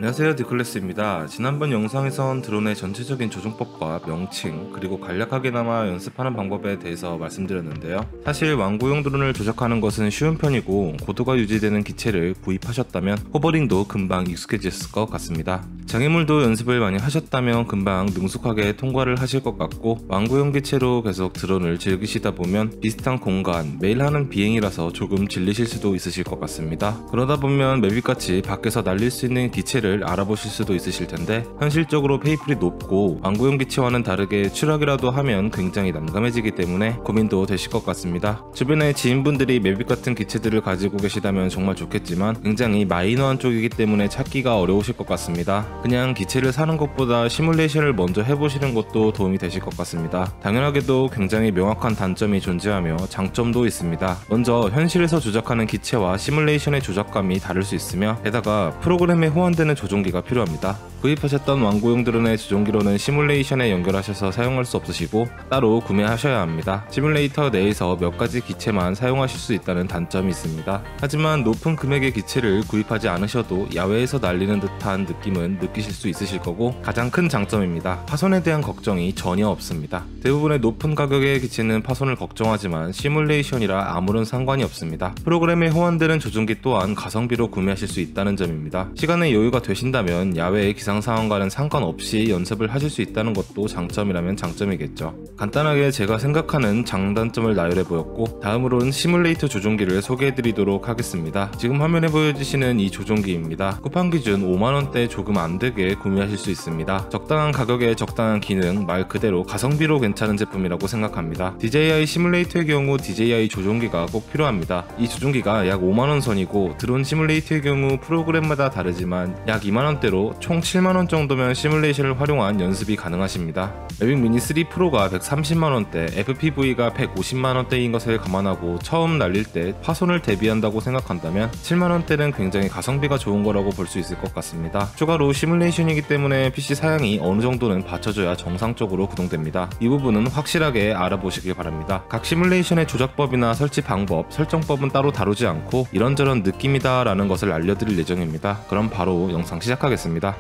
안녕하세요, 디클래스입니다. 지난번 영상에선 드론의 전체적인 조종법과 명칭, 그리고 간략하게나마 연습하는 방법에 대해서 말씀드렸는데요. 사실 완구용 드론을 조작하는 것은 쉬운 편이고 고도가 유지되는 기체를 구입하셨다면 호버링도 금방 익숙해졌을 것 같습니다. 장애물도 연습을 많이 하셨다면 금방 능숙하게 통과를 하실 것 같고, 완구용 기체로 계속 드론을 즐기시다 보면 비슷한 공간, 매일 하는 비행이라서 조금 질리실 수도 있으실 것 같습니다. 그러다 보면 매빅같이 밖에서 날릴 수 있는 기체를 알아보실 수도 있으실 텐데, 현실적으로 페이플이 높고 완구용 기체와는 다르게 추락이라도 하면 굉장히 난감해지기 때문에 고민도 되실 것 같습니다. 주변에 지인분들이 매빅 같은 기체들을 가지고 계시다면 정말 좋겠지만 굉장히 마이너한 쪽이기 때문에 찾기가 어려우실 것 같습니다. 그냥 기체를 사는 것보다 시뮬레이션을 먼저 해보시는 것도 도움이 되실 것 같습니다. 당연하게도 굉장히 명확한 단점이 존재하며 장점도 있습니다. 먼저 현실에서 조작하는 기체와 시뮬레이션의 조작감이 다를 수 있으며, 게다가 프로그램에 호환되는 조종기가 필요합니다. 구입하셨던 완구용 드론의 조종기로는 시뮬레이션에 연결하셔서 사용할 수 없으시고 따로 구매하셔야 합니다. 시뮬레이터 내에서 몇 가지 기체만 사용하실 수 있다는 단점이 있습니다. 하지만 높은 금액의 기체를 구입하지 않으셔도 야외에서 날리는 듯한 느낌은 느끼실 수 있으실 거고, 가장 큰 장점입니다. 파손에 대한 걱정이 전혀 없습니다. 대부분의 높은 가격의 기체는 파손을 걱정하지만 시뮬레이션이라 아무런 상관이 없습니다. 프로그램에 호환되는 조종기 또한 가성비로 구매하실 수 있다는 점입니다. 시간의 여유가 되신다면 야외의 기상 상황과는 상관없이 연습을 하실 수 있다는 것도 장점이라면 장점이겠죠. 간단하게 제가 생각하는 장단점을 나열해 보였고, 다음으로는 시뮬레이터 조종기를 소개해 드리도록 하겠습니다. 지금 화면에 보여주시는 이 조종기입니다. 쿠팡 기준 5만원대 조금 안되게 구매하실 수 있습니다. 적당한 가격에 적당한 기능, 말 그대로 가성비로 괜찮은 제품이라고 생각합니다. DJI 시뮬레이터의 경우 DJI 조종기가 꼭 필요합니다. 이 조종기가 약 5만원 선이고, 드론 시뮬레이터의 경우 프로그램마다 다르지만 약 2만원대로 총 7만원 정도면 시뮬레이션을 활용한 연습이 가능하십니다. 매빅 미니 3 프로가 130만원대, FPV가 150만원대인 것을 감안하고 처음 날릴 때 파손을 대비한다고 생각한다면 7만원대는 굉장히 가성비가 좋은 거라고 볼 수 있을 것 같습니다. 추가로 시뮬레이션이기 때문에 PC 사양이 어느 정도는 받쳐줘야 정상적으로 구동됩니다. 이 부분은 확실하게 알아보시길 바랍니다. 각 시뮬레이션의 조작법이나 설치 방법, 설정법은 따로 다루지 않고 이런저런 느낌이다 라는 것을 알려드릴 예정입니다. 그럼 바로 영상 시작하겠습니다.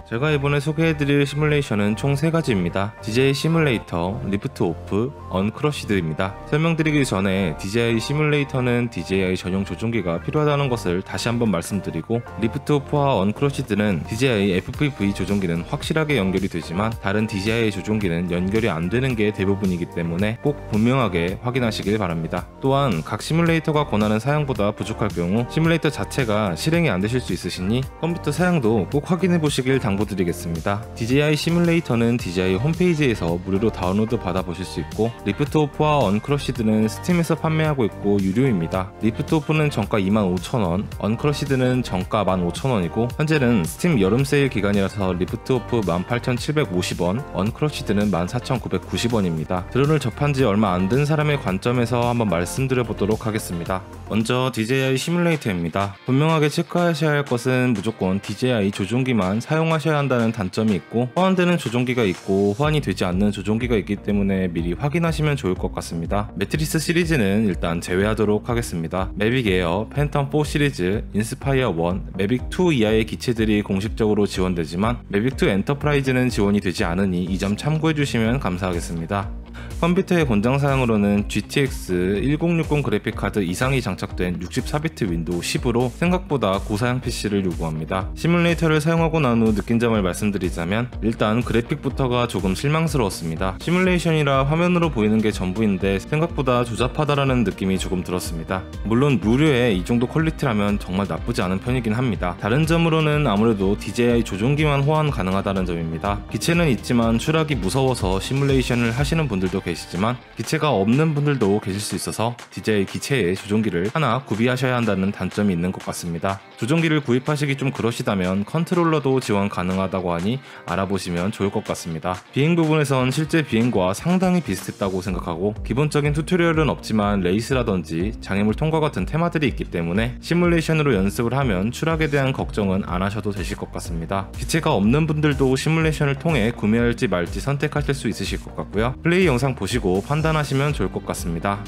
제가 이번에 소개해드릴 시뮬레이션은 총 3가지입니다. DJI 시뮬레이터, 리프트 오프, 언크러시드입니다. 설명드리기 전에 DJI 시뮬레이터는 DJI 전용 조종기가 필요하다는 것을 다시 한번 말씀드리고, 리프트 오프와 언크러시드는 DJI FPV 조종기는 확실하게 연결이 되지만 다른 DJI 조종기는 연결이 안 되는 게 대부분이기 때문에 꼭 분명하게 확인하시길 바랍니다. 또한 각 시뮬레이터가 권하는 사양보다 부족할 경우 시뮬레이터 자체가 실행이 안 되실 수 있으시니 컴퓨터 사양도 꼭 확인해 보시길 당부드리겠습니다. DJI 시뮬레이터는 DJI 홈페이지에서 무료로 다운로드 받아보실 수 있고, 리프트 오프와 언크러시드는 스팀에서 판매하고 있고 유료입니다. 리프트 오프는 정가 25,000원, 언크러시드는 정가 15,000원이고 현재는 스팀 여름 세일 기간이라서 리프트 오프 18,750원, 언크러시드는 14,990원입니다. 드론을 접한 지 얼마 안 된 사람의 관점에서 한번 말씀드려 보도록 하겠습니다. 먼저 DJI 시뮬레이터입니다. 분명하게 체크하셔야 할 것은 무조건 DJI 조종기만 사용하셔야 한다는 단점이 있고, 호환되는 조종기가 있고 호환이 되지 않는 조종기가 있기 때문에 미리 확인하시면 좋을 것 같습니다. 매트리스 시리즈는 일단 제외하도록 하겠습니다. 매빅 에어, 팬텀 4 시리즈, 인스파이어 1, 매빅 2 이하의 기체들이 공식적으로 지원되지만 매빅 2 엔터프라이즈는 지원이 되지 않으니 이 점 참고해 주시면 감사하겠습니다. 컴퓨터의 권장 사양으로는 GTX 1060 그래픽카드 이상이 장착된 64비트 윈도우 10으로 생각보다 고사양 PC를 요구합니다. 시뮬레이터를 사용하고 난 후 느낀 점을 말씀드리자면, 일단 그래픽부터가 조금 실망스러웠습니다. 시뮬레이션이라 화면으로 보이는 게 전부인데 생각보다 조잡하다라는 느낌이 조금 들었습니다. 물론 무료에 이 정도 퀄리티라면 정말 나쁘지 않은 편이긴 합니다. 다른 점으로는 아무래도 DJI 조종기만 호환 가능하다는 점입니다. 기체는 있지만 추락이 무서워서 시뮬레이션을 하시는 분들도 계시지만 기체가 없는 분들도 계실 수 있어서 DJI 기체에 조종기를 하나 구비하셔야 한다는 단점이 있는 것 같습니다. 조종기를 구입하시기 좀 그러시다면 컨트롤러도 지원 가능하다고 하니 알아보시면 좋을 것 같습니다. 비행 부분에선 실제 비행과 상당히 비슷했다고 생각하고, 기본적인 튜토리얼은 없지만 레이스라든지 장애물 통과 같은 테마들이 있기 때문에 시뮬레이션으로 연습을 하면 추락에 대한 걱정은 안 하셔도 되실 것 같습니다. 기체가 없는 분들도 시뮬레이션을 통해 구매할지 말지 선택하실 수 있으실 것 같고요. 플레이 영상 보시고 판단하시면 좋을 것 같습니다.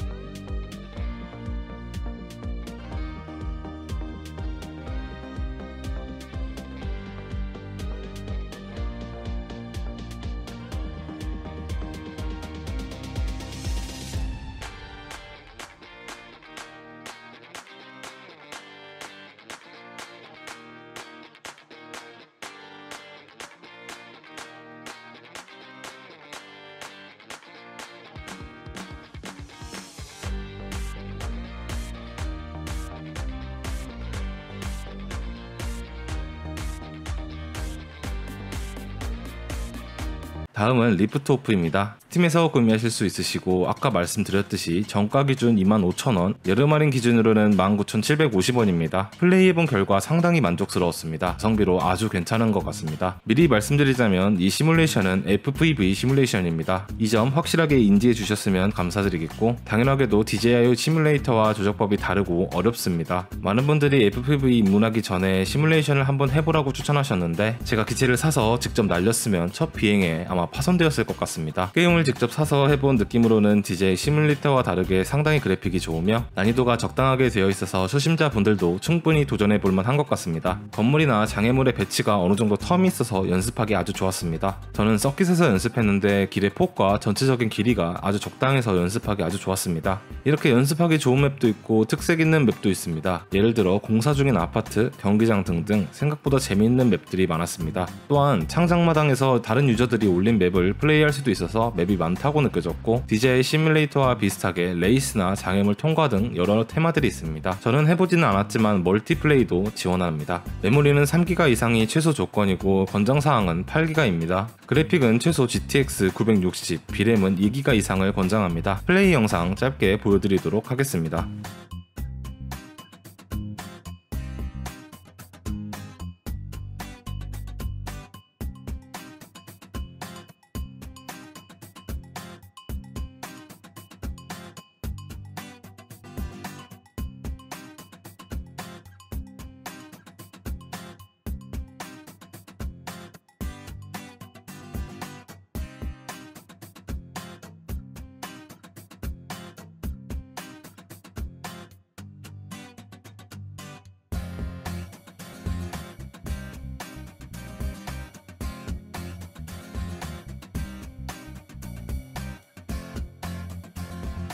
다음은 리프트 오프입니다. 스팀에서 구매하실 수 있으시고 아까 말씀드렸듯이 정가 기준 25,000원, 여름 할인 기준으로는 19,750원입니다. 플레이해본 결과 상당히 만족스러웠습니다. 가성비로 아주 괜찮은 것 같습니다. 미리 말씀드리자면 이 시뮬레이션은 FPV 시뮬레이션입니다. 이 점 확실하게 인지해 주셨으면 감사드리겠고, 당연하게도 DJI 시뮬레이터와 조작법이 다르고 어렵습니다. 많은 분들이 FPV 입문하기 전에 시뮬레이션을 한번 해보라고 추천하셨는데 제가 기체를 사서 직접 날렸으면 첫 비행에 아마 파손되었을 것 같습니다. 게임을 직접 사서 해본 느낌으로는 DJI 시뮬레이터와 다르게 상당히 그래픽이 좋으며 난이도가 적당하게 되어 있어서 초심자 분들도 충분히 도전해 볼 만한 것 같습니다. 건물이나 장애물의 배치가 어느 정도 텀이 있어서 연습하기 아주 좋았습니다. 저는 서킷에서 연습했는데 길의 폭과 전체적인 길이가 아주 적당해서 연습하기 아주 좋았습니다. 이렇게 연습하기 좋은 맵도 있고 특색 있는 맵도 있습니다. 예를 들어 공사 중인 아파트, 경기장 등등 생각보다 재미있는 맵들이 많았습니다. 또한 창작마당에서 다른 유저들이 올린 맵을 플레이할 수도 있어서 맵이 많다고 느껴졌고, DJI 시뮬레이터와 비슷하게 레이스나 장애물 통과 등 여러 테마들이 있습니다. 저는 해보지는 않았지만 멀티플레이도 지원합니다. 메모리는 3기가 이상이 최소 조건이고 권장사항은 8기가입니다. 그래픽은 최소 GTX 960, 비램은 2기가 이상을 권장합니다. 플레이 영상 짧게 보여드리도록 하겠습니다.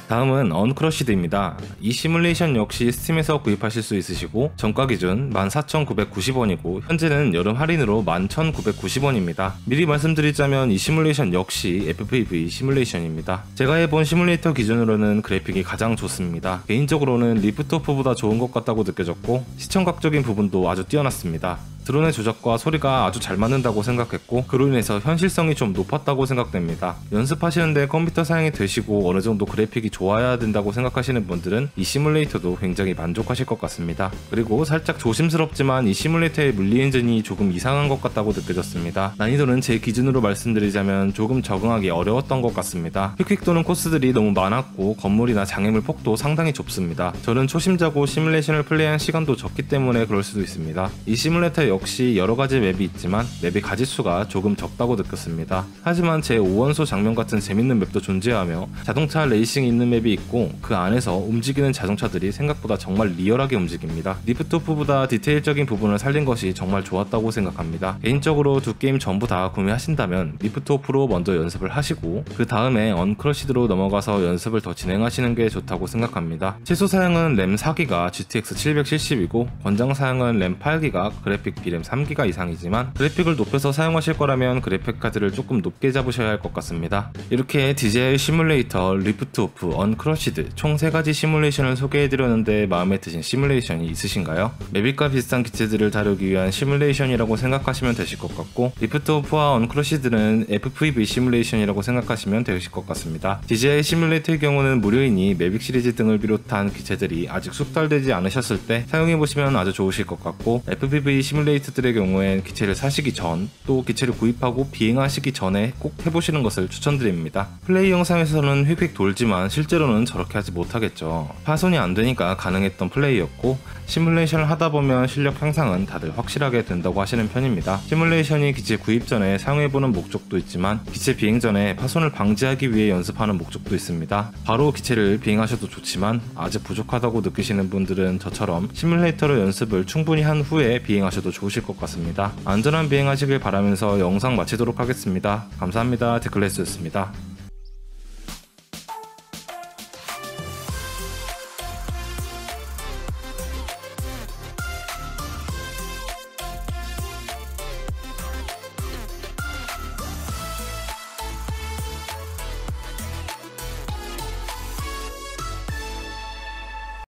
다음은 언크러시드입니다. 이 시뮬레이션 역시 스팀에서 구입하실 수 있으시고 정가 기준 14,990원이고 현재는 여름 할인으로 11,990원입니다. 미리 말씀드리자면 이 시뮬레이션 역시 FPV 시뮬레이션입니다. 제가 해본 시뮬레이터 기준으로는 그래픽이 가장 좋습니다. 개인적으로는 리프트 오프보다 좋은 것 같다고 느껴졌고 시청각적인 부분도 아주 뛰어났습니다. 드론의 조작과 소리가 아주 잘 맞는다고 생각했고 그로 인해서 현실성이 좀 높았다고 생각됩니다. 연습하시는데 컴퓨터 사양이 되시고 어느 정도 그래픽이 좋아야 된다고 생각하시는 분들은 이 시뮬레이터도 굉장히 만족하실 것 같습니다. 그리고 살짝 조심스럽지만 이 시뮬레이터의 물리 엔진이 조금 이상한 것 같다고 느껴졌습니다. 난이도는 제 기준으로 말씀드리자면 조금 적응하기 어려웠던 것 같습니다. 휙휙 도는 코스들이 너무 많았고 건물이나 장애물 폭도 상당히 좁습니다. 저는 초심자고 시뮬레이션을 플레이한 시간도 적기 때문에 그럴 수도 있습니다. 이 시뮬레이터 역시 여러가지 맵이 있지만 맵의 가지수가 조금 적다고 느꼈습니다. 하지만 제 오원소 장면 같은 재밌는 맵도 존재하며 자동차 레이싱이 있는 맵이 있고 그 안에서 움직이는 자동차들이 생각보다 정말 리얼하게 움직입니다. 리프트 오프보다 디테일적인 부분을 살린 것이 정말 좋았다고 생각합니다. 개인적으로 두 게임 전부 다 구매하신다면 리프트 오프로 먼저 연습을 하시고 그 다음에 언크러시드로 넘어가서 연습을 더 진행하시는 게 좋다고 생각합니다. 최소 사양은 램 4기가 GTX 770이고 권장 사양은 램 8기가 그래픽 비램 3기가 이상이지만 그래픽을 높여서 사용하실 거라면 그래픽 카드를 조금 높게 잡으셔야 할 것 같습니다. 이렇게 DJI 시뮬레이터, 리프트 오프, 언크러시드 총 3가지 시뮬레이션을 소개해드렸는데 마음에 드신 시뮬레이션이 있으신가요? 맵과 비슷한 기체들을 다루기 위한 시뮬레이션이라고 생각하시면 되실 것 같고 리프트 오프와 언크러시드는 FPV 시뮬레이션이라고 생각하시면 되실 것 같습니다. DJI 시뮬레이터의 경우는 무료이니 매빅 시리즈 등을 비롯한 기체들이 아직 숙달되지 않으셨을 때 사용해보시면 아주 좋으실 것 같고 FPV 시뮬레이터들의 경우엔 기체를 사시기 전 또 기체를 구입하고 비행하시기 전에 꼭 해보시는 것을 추천드립니다. 플레이 영상에서는 휙휙 돌지만 실제로는 저렇게 하지 못하겠죠. 파손이 안 되니까 가능했던 플레이였고 시뮬레이션을 하다 보면 실력 향상은 다들 확실하게 된다고 하시는 편입니다. 시뮬레이션이 기체 구입 전에 사용해보는 목적도 있지만 기체 비행 전에 파손을 방지하기 위해 연습하는 목적도 있습니다. 바로 기체를 비행하셔도 좋지만 아직 부족하다고 느끼시는 분들은 저처럼 시뮬레이터로 연습을 충분히 한 후에 비행하셔도 좋으실 것 같습니다. 안전한 비행하시길 바라면서 영상 마치도록 하겠습니다. 감사합니다. 데클래스였습니다.